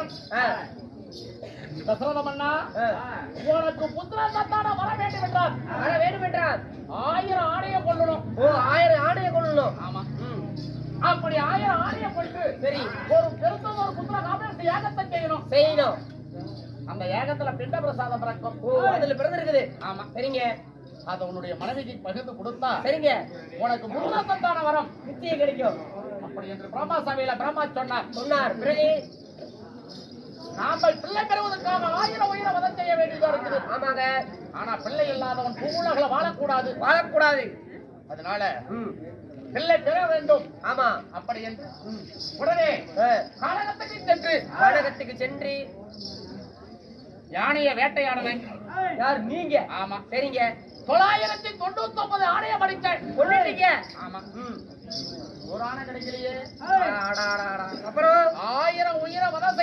மன்னன் தசரத மன்னா உனக்கு புத்திர சந்தானம் வர வேண்டும் என்றார் 1000 ஆணையை கொள்ளணும். 1000 ஆணையை கொள்ளணும். ஆமா. அப்படி 1000 ஆணையை கொண்டு சரி ஒரு பெருத்த ஒரு புத்திர காமேஷ் யாகத்தை செய்யணும். அந்த யாகத்துல பிண்ட பிரசாதம் பிறக்கும். அதுல பிறந்திருக்குது. ஆமா. சரிங்க. அத உன்னுடைய மனைவிக்கு பகிர்ந்து கொடுத்தா சரிங்க உனக்கு புத்திர சந்தான வரம் நிச்சயம் கிடைக்கும். அப்படி என்று பிரம்மா சபையில பிரம்மா சொன்னார். பிறகு நாம பிள்ளை பெறுவதற்காக 1000 உயிரை வதம் செய்ய வேண்டியதா இருக்குது. ஆமாங்க. ஆனா பிள்ளை இல்லாதவன் பூவுலகில வாழக்கூடாது. அதனால பிள்ளை பெற வேண்டும். ஆமா. அப்படி என்று உடனே கானகத்துக்கு சென்று யானையை வேட்டையாடினேன். யார் நீங்க? ஆமா. சரிங்க. 999 ஆணையை படித்தேன். கொண்டுட்டீங்க. ஆமா. ஒரு ஆணை கிடைக்கலையே. அப்புறம் 1000 உயிரை வதம்